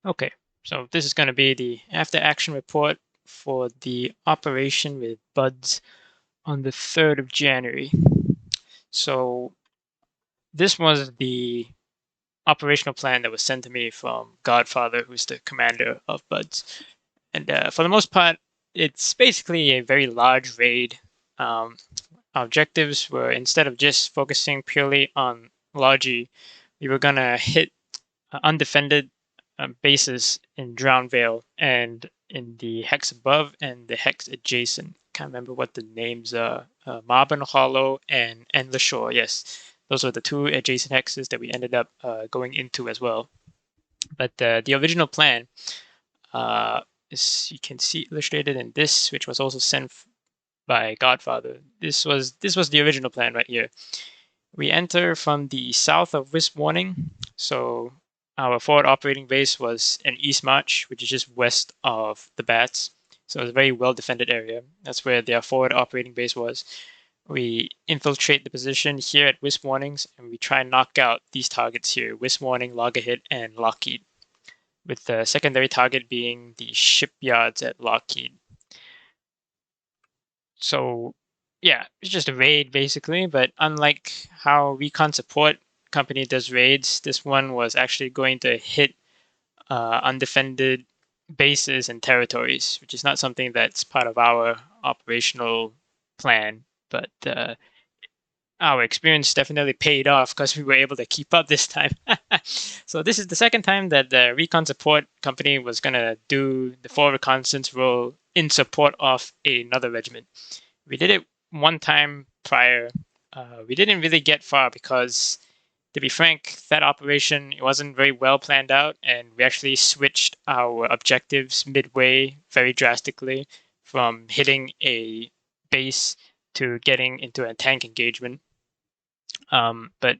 Okay, so this is going to be the after action report for the operation with Budz on the 3rd of January. So this was the operational plan that was sent to me from Godfather, who's the commander of Budz. And for the most part, it's basically a very large raid. Um, our objectives were, instead of just focusing purely on Logi, we were going to hit undefended bases in Drown Vale and in the hex above and the hex adjacent. Can't remember what the names are. Marben Hollow and Endless Shore. Yes, those were the two adjacent hexes that we ended up going into as well. But the original plan, is, you can see illustrated in this, which was also sent by Godfather. This was the original plan right here. We enter from the south of Wisp Warning, so our forward operating base was an east march, which is just west of the Bats. So it's a very well defended area. That's where their forward operating base was. We infiltrate the position here at Wisp Warnings, and we try and knock out these targets here: Wisp Warning, Loggerhead, and Lockheed, with the secondary target being the shipyards at Lockheed. So yeah, it's just a raid basically, but unlike how Recon Support Company does raids, this one was actually going to hit undefended bases and territories, which is not something that's part of our operational plan. But our experience definitely paid off because we were able to keep up this time. So this is the second time that the Recon Support Company was going to do the forward reconnaissance role in support of another regiment. We did it one time prior. We didn't really get far because, to be frank, that operation, it wasn't very well planned out, and we actually switched our objectives midway very drastically, from hitting a base to getting into a tank engagement. But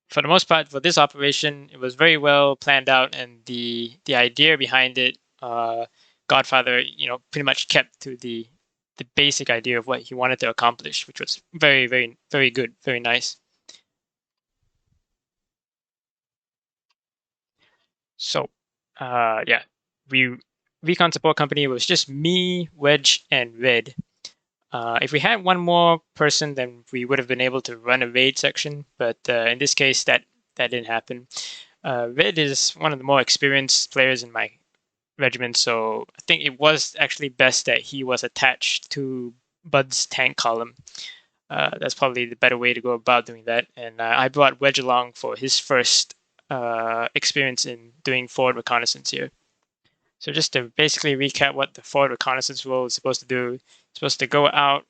for the most part, for this operation, it was very well planned out, and the idea behind it, Godfather, pretty much kept to the basic idea of what he wanted to accomplish, which was very, very, very good, very nice. So, yeah, we Recon Support Company was just me, Wedge, and Red. If we had one more person, then we would have been able to run a raid section, but in this case, that didn't happen. Red is one of the more experienced players in my regiment, so I think it was actually best that he was attached to Bud's tank column. That's probably the better way to go about doing that. And I brought Wedge along for his first experience in doing forward reconnaissance here. So just to basically recap what the forward reconnaissance role is supposed to do, it's supposed to go out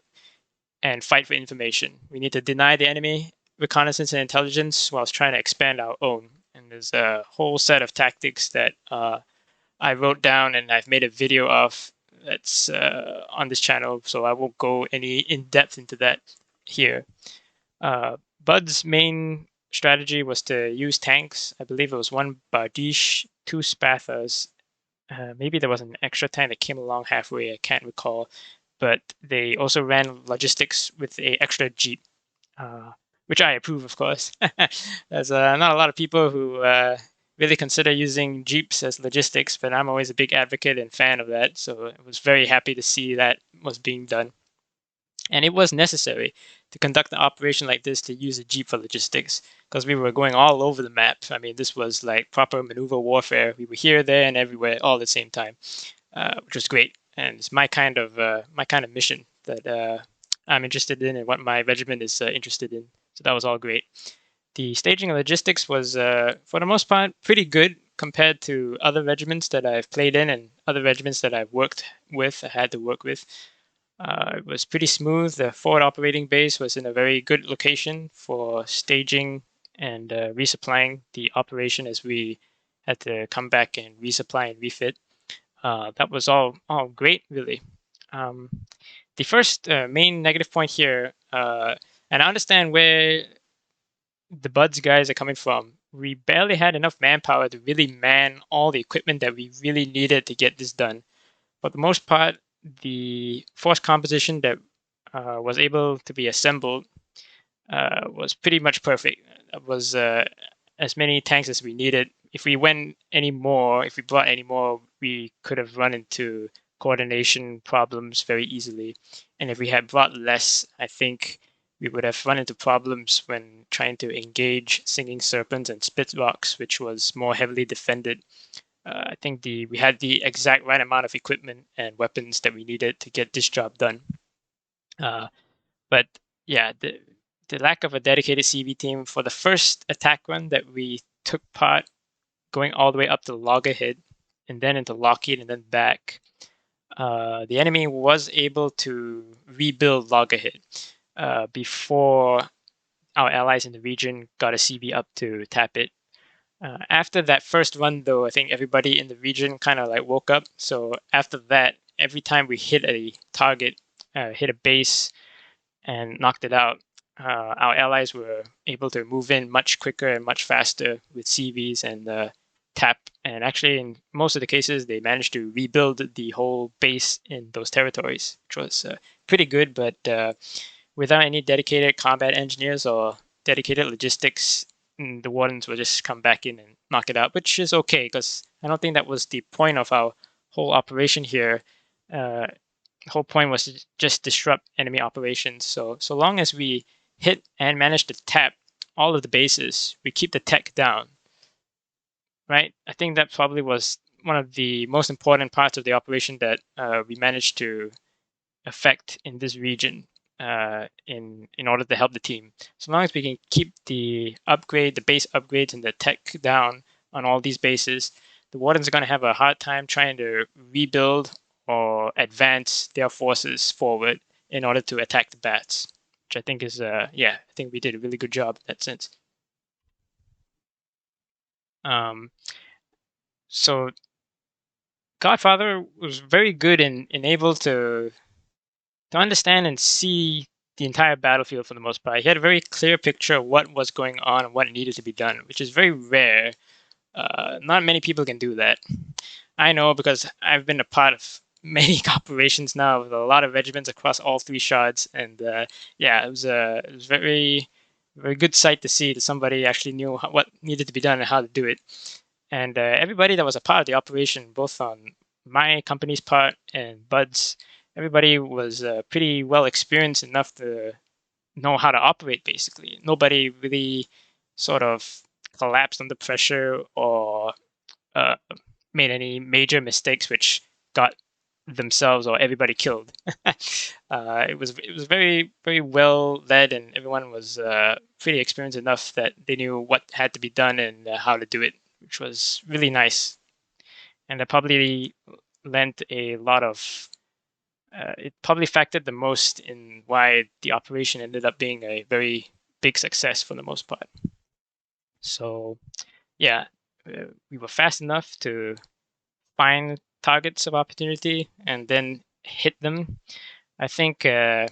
and fight for information. We need to deny the enemy reconnaissance and intelligence whilst trying to expand our own. And there's a whole set of tactics that I wrote down and I've made a video of that's on this channel, so I won't go any in depth into that here. Bud's main strategy was to use tanks. I believe it was one Bardiche, two Spathas. Maybe there was an extra tank that came along halfway. I can't recall. But they also ran logistics with a extra Jeep, which I approve, of course. There's not a lot of people who really consider using Jeeps as logistics, but I'm always a big advocate and fan of that. So I was very happy to see that was being done. And it was necessary to conduct an operation like this to use a Jeep for logistics, because we were going all over the map. I mean, this was like proper maneuver warfare. We were here, there, and everywhere all at the same time, which was great. And it's my kind of mission that I'm interested in, and what my regiment is interested in. So that was all great. The staging and logistics was, for the most part, pretty good compared to other regiments that I've played in and other regiments that I've worked with, I had to work with. It was pretty smooth. The forward operating base was in a very good location for staging and resupplying the operation as we had to come back and resupply and refit. That was all great, really. The first main negative point here, and I understand where the Budz guys are coming from. We barely had enough manpower to really man all the equipment that we really needed to get this done. For the most part, the force composition that was able to be assembled was pretty much perfect. It was as many tanks as we needed. If we went any more, if we brought any more, we could have run into coordination problems very easily. And if we had brought less, I think we would have run into problems when trying to engage Singing Serpents and Spit Rocks, which was more heavily defended. I think we had the exact right amount of equipment and weapons that we needed to get this job done. But yeah, the lack of a dedicated CV team for the first attack run that we took part, going all the way up to Loggerhead and then into Lockheed and then back, the enemy was able to rebuild Loggerhead before our allies in the region got a CV up to tap it. After that first run, though, I think everybody in the region kind of like woke up. So after that, every time we hit a target, hit a base, and knocked it out, our allies were able to move in much quicker and much faster with CVs and tap. And actually, in most of the cases, they managed to rebuild the whole base in those territories, which was pretty good. But without any dedicated combat engineers or dedicated logistics, the Wardens will just come back in and knock it out, which is okay because I don't think that was the point of our whole operation here. The whole point was to just disrupt enemy operations. So long as we hit and manage to tap all of the bases, we keep the tech down, right? I think that probably was one of the most important parts of the operation that we managed to affect in this region. In order to help the team, so long as we can keep the base upgrades and the tech down on all these bases, the Wardens are going to have a hard time trying to rebuild or advance their forces forward in order to attack the bats, which I think is I think we did a really good job in that sense. So Godfather was very good and able to understand and see the entire battlefield for the most part. He had a very clear picture of what was going on and what needed to be done, which is very rare. Not many people can do that. I know because I've been a part of many operations now with a lot of regiments across all three shards, and it was very good sight to see that somebody actually knew what needed to be done and how to do it. And everybody that was a part of the operation, both on my company's part and Budz, everybody was pretty well experienced enough to know how to operate, basically. Nobody really sort of collapsed under pressure or made any major mistakes which got themselves or everybody killed. It was very, very well led, and everyone was pretty experienced enough that they knew what had to be done and how to do it, which was really nice. And that probably lent a lot of it probably factored the most in why the operation ended up being a very big success for the most part. So, yeah, we were fast enough to find targets of opportunity and then hit them. I think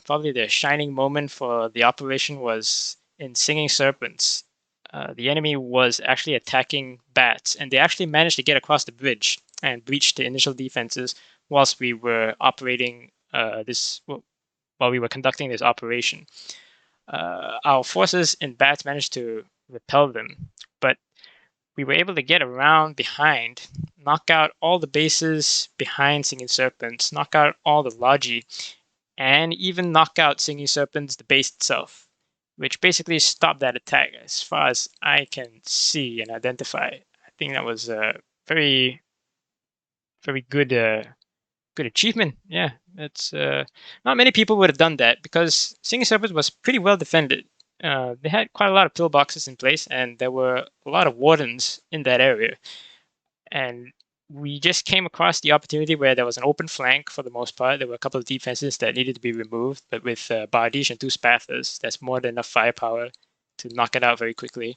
probably the shining moment for the operation was in Singing Serpents. The enemy was actually attacking bats, and they actually managed to get across the bridge and breach the initial defenses whilst we were operating while we were conducting this operation. Our forces in bats managed to repel them, but we were able to get around behind, knock out all the bases behind Singing Serpents, knock out all the Logi, and even knock out Singing Serpents, the base itself, which basically stopped that attack as far as I can see and identify. I think that was a very, very good achievement. Yeah, it's not many people would have done that because Singing Serpents was pretty well defended. They had quite a lot of pillboxes in place, and there were a lot of wardens in that area. And we just came across the opportunity where there was an open flank for the most part. There were a couple of defenses that needed to be removed, but with Bardiche and two Spathers, that's more than enough firepower to knock it out very quickly.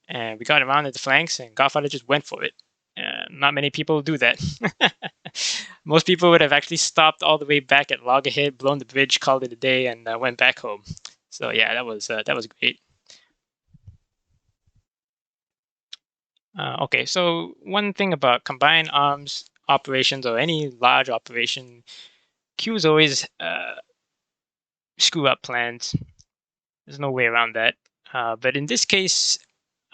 And we got around at the flanks, and Godfather just went for it. Not many people do that. Most people would have actually stopped all the way back at Loggerhead, blown the bridge, called it a day, and went back home. So yeah, that was great. Okay, so one thing about combined arms operations or any large operation, queues always screw up plans. There's no way around that. But in this case,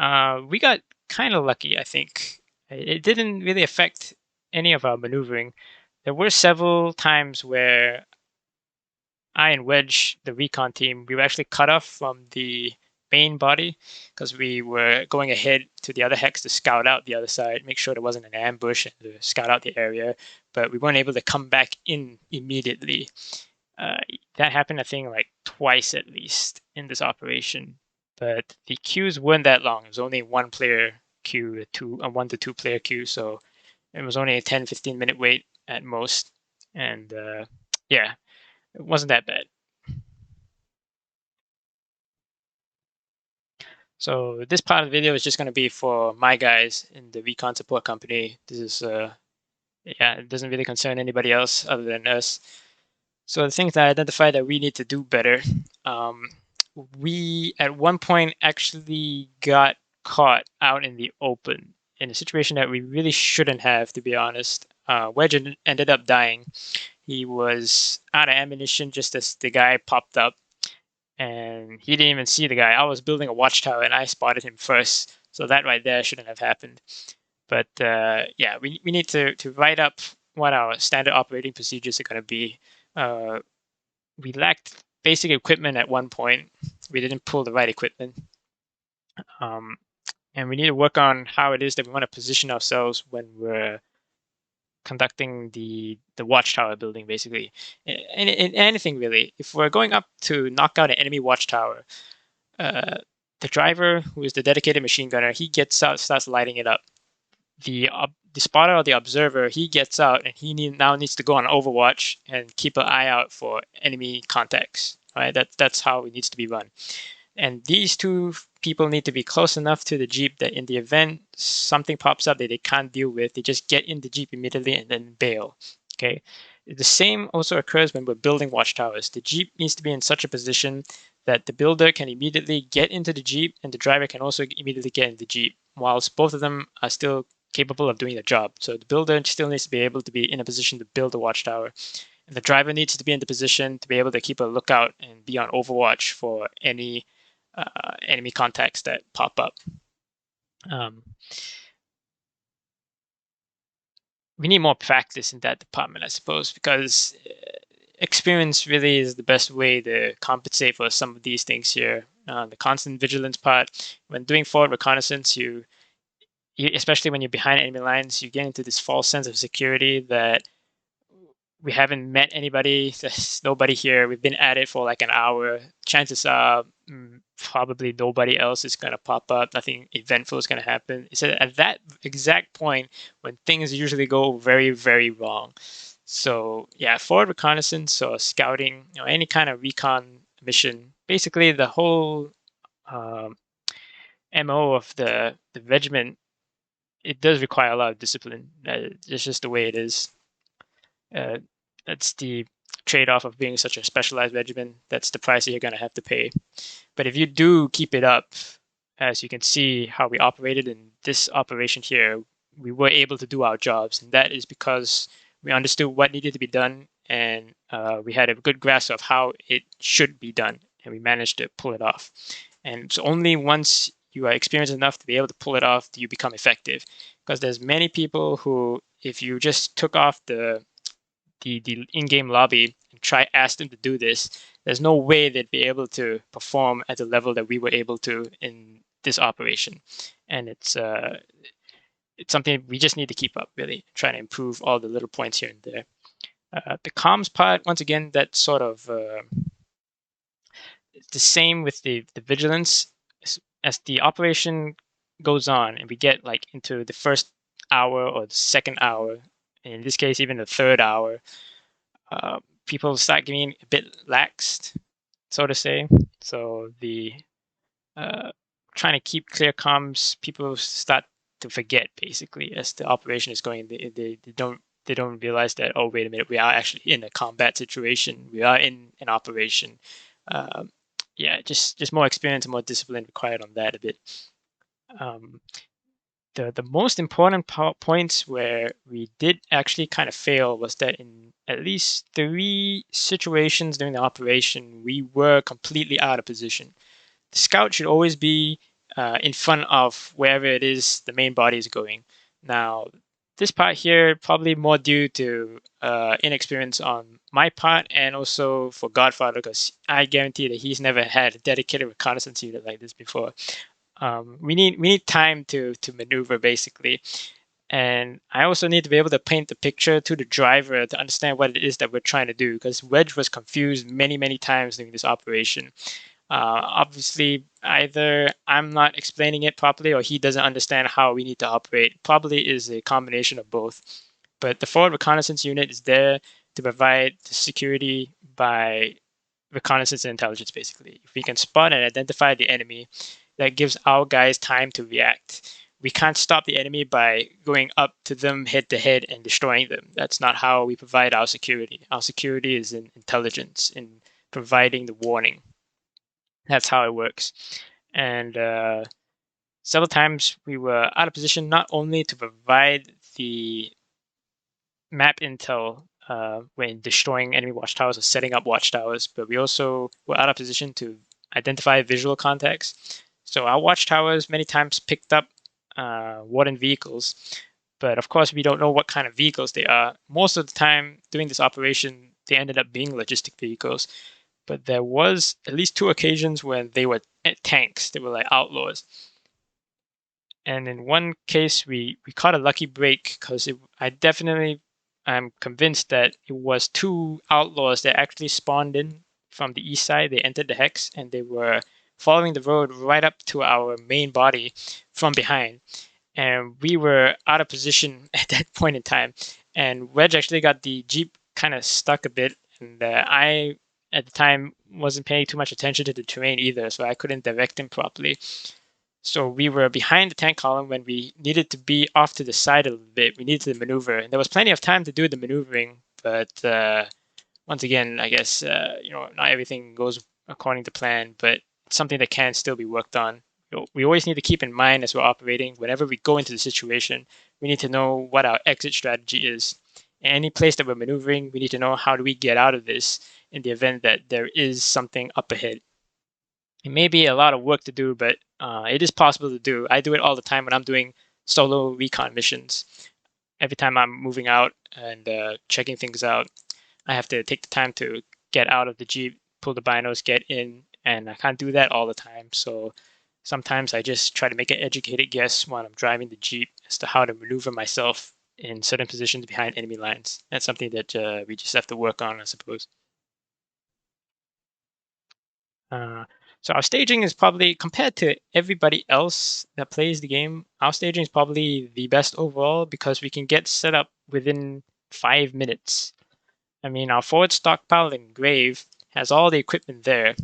We got kind of lucky, I think. It didn't really affect any of our maneuvering. There were several times where I and Wedge, the recon team, we were actually cut off from the main body because we were going ahead to the other hex to scout out the other side, make sure there wasn't an ambush, and to scout out the area. But we weren't able to come back in immediately. That happened, I think, like twice at least in this operation. But the queues weren't that long. It was only one player queue, a 1 to 2 player queue, so it was only a 10-15 minute wait at most. And yeah, it wasn't that bad. So this part of the video is just going to be for my guys in the recon support company. This is, yeah, it doesn't really concern anybody else other than us. So the things that I identified that we need to do better, we at one point actually got caught out in the open in a situation that we really shouldn't have, to be honest. Wedge ended up dying. He was out of ammunition just as the guy popped up, and he didn't even see the guy. I was building a watchtower and I spotted him first, so that right there shouldn't have happened. But yeah, we need to write up what our standard operating procedures are going to be. We lacked basic equipment at one point. We didn't pull the right equipment. And we need to work on how it is that we want to position ourselves when we're conducting the watchtower building, basically. In anything, really. If we're going up to knock out an enemy watchtower, the driver, who is the dedicated machine gunner, he gets out, starts lighting it up. The spotter or the observer, he gets out and he now needs to go on Overwatch and keep an eye out for enemy contacts. Right, that's how it needs to be run. And these two people need to be close enough to the Jeep that in the event something pops up that they can't deal with, they just get in the Jeep immediately and then bail. Okay. The same also occurs when we're building watchtowers. The Jeep needs to be in such a position that the builder can immediately get into the Jeep and the driver can also immediately get in the Jeep, whilst both of them are still capable of doing the job. So the builder still needs to be able to be in a position to build a watchtower. And the driver needs to be in the position to be able to keep a lookout and be on Overwatch for any enemy contacts that pop up. We need more practice in that department, I suppose, because experience really is the best way to compensate for some of these things here. The constant vigilance part, when doing forward reconnaissance, you especially when you're behind enemy lines, you get into this false sense of security that we haven't met anybody. There's nobody here. We've been at it for like an hour. Chances are probably nobody else is going to pop up. Nothing eventful is going to happen. It's at that exact point when things usually go very, very wrong. So yeah, forward reconnaissance or scouting, any kind of recon mission, basically the whole MO of the regiment, it does require a lot of discipline. It's just the way it is. That's the trade-off of being such a specialized regiment. That's the price that you're going to have to pay. But if you do keep it up, as you can see how we operated in this operation here, we were able to do our jobs. And that is because we understood what needed to be done, and we had a good grasp of how it should be done. And we managed to pull it off. And it's only once you are experienced enough to be able to pull it off do you become effective. Because there's many people who, if you just took off the in-game lobby and ask them to do this, there's no way they'd be able to perform at the level that we were able to in this operation. And it's something we just need to keep up, really, trying to improve all the little points here and there. The comms part, once again, that's sort of the same with the vigilance. As the operation goes on and we get like into the first hour or the second hour, in this case even the third hour, people start getting a bit laxed, so to say. So the trying to keep clear comms, people start to forget, basically, as the operation is going. They don't realize that, oh, wait a minute, we are actually in a combat situation, we are in an operation. Yeah, just more experience and more discipline required on that a bit. The most important points where we did actually kind of fail was that in at least 3 situations during the operation, we were completely out of position. The scout should always be in front of wherever it is the main body is going. Now, this part here probably more due to inexperience on my part, and also for Godfather, because I guarantee that he's never had a dedicated reconnaissance unit like this before. We need time to maneuver basically, and I also need to be able to paint the picture to the driver to understand what it is that we're trying to do, because Wedge was confused many times during this operation. Obviously, either I'm not explaining it properly or he doesn't understand how we need to operate. Probably is a combination of both. But the forward reconnaissance unit is there to provide the security by reconnaissance and intelligence, basically. If we can spot and identify the enemy, that gives our guys time to react. We can't stop the enemy by going up to them head to head and destroying them. That's not how we provide our security. Our security is in intelligence, in providing the warning. That's how it works. And several times we were out of position not only to provide the map intel when destroying enemy watchtowers or setting up watchtowers, but we also were out of position to identify visual contacts. So our watchtowers many times picked up warden vehicles, but of course we don't know what kind of vehicles they are. Most of the time during this operation, they ended up being logistic vehicles, but there was at least 2 occasions when they were tanks. They were like outlaws. And in one case, we caught a lucky break because I'm convinced that it was 2 outlaws that actually spawned in from the east side. They entered the hex and they were following the road right up to our main body from behind. And we were out of position at that point in time. And Wedge actually got the Jeep kind of stuck a bit. And I, at the time, wasn't paying too much attention to the terrain either, so I couldn't direct him properly. So we were behind the tank column when we needed to be off to the side a little bit. We needed to maneuver, and there was plenty of time to do the maneuvering. But once again, I guess not everything goes according to plan, but it's something that can still be worked on. We always need to keep in mind as we're operating, whenever we go into the situation, we need to know what our exit strategy is. Any place that we're maneuvering, we need to know how do we get out of this in the event that there is something up ahead. It may be a lot of work to do, but it is possible to do. I do it all the time when I'm doing solo recon missions. Every time I'm moving out and checking things out, I have to take the time to get out of the Jeep, pull the binos, get in, and I can't do that all the time. So sometimes I just try to make an educated guess when I'm driving the Jeep as to how to maneuver myself in certain positions behind enemy lines. That's something that we just have to work on, I suppose. So our staging is probably, compared to everybody else that plays the game, our staging is probably the best overall because we can get set up within 5 minutes. I mean, our forward stockpile and grave has all the equipment there.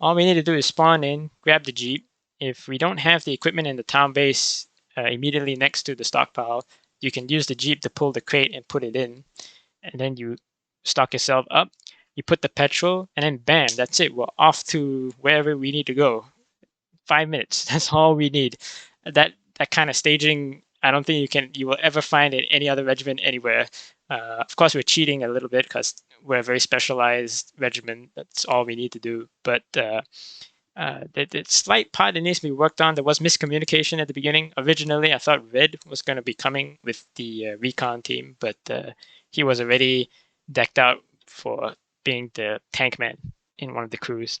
All we need to do is spawn in, grab the Jeep. If we don't have the equipment in the town base immediately next to the stockpile, you can use the Jeep to pull the crate and put it in. And then you stock yourself up. You put the petrol, and then bam, that's it. We're off to wherever we need to go. 5 minutes. That's all we need. That kind of staging, I don't think you will ever find in any other regiment anywhere. Of course, we're cheating a little bit because we're a very specialized regiment. That's all we need to do. But the slight part that needs to be worked on, there was miscommunication at the beginning. Originally, I thought Red was going to be coming with the recon team, but he was already decked out for being the tank man in one of the crews,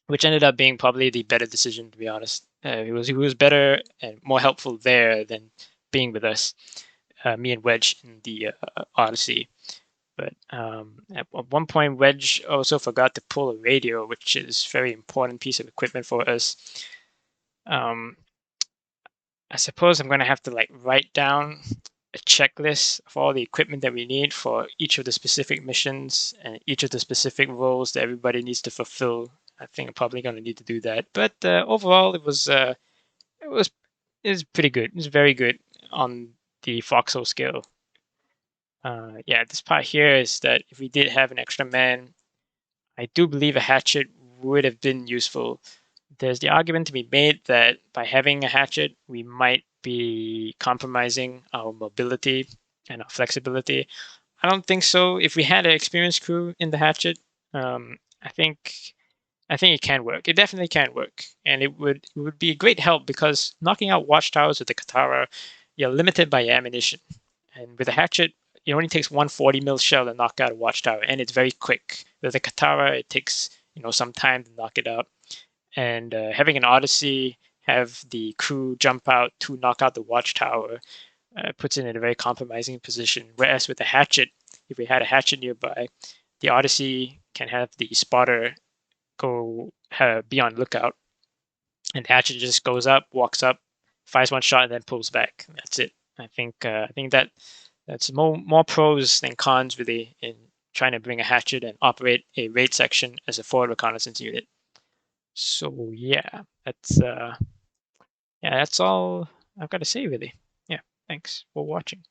which ended up being probably the better decision, to be honest. He was better and more helpful there than being with us, me and Wedge in the Odyssey. But at one point, Wedge also forgot to pull a radio, which is a very important piece of equipment for us. I suppose I'm going to have to write down a checklist of all the equipment that we need for each of the specific missions and each of the specific roles that everybody needs to fulfill. I think I'm probably going to need to do that. But overall, it was pretty good. It was very good on the Foxhole scale. Yeah, this part here is that if we did have an extra man, I do believe a hatchet would have been useful. There's the argument to be made that by having a hatchet, we might be compromising our mobility and our flexibility. I don't think so. If we had an experienced crew in the hatchet, I think I think it can work. It definitely can work, and it would be a great help because knocking out watchtowers with the katana, you're limited by your ammunition, and with a hatchet, it only takes one 40 mil shell to knock out a watchtower, and it's very quick. With a katana, it takes some time to knock it out, and having an Odyssey have the crew jump out to knock out the watchtower puts it in a very compromising position. Whereas with a hatchet, if we had a hatchet nearby, the Odyssey can have the spotter go be on lookout, and the hatchet just goes up, walks up, fires one shot, and then pulls back. That's it. I think that's more pros than cons really in trying to bring a hatchet and operate a raid section as a forward reconnaissance unit. So yeah, that's all I've got to say really. Yeah, thanks for watching.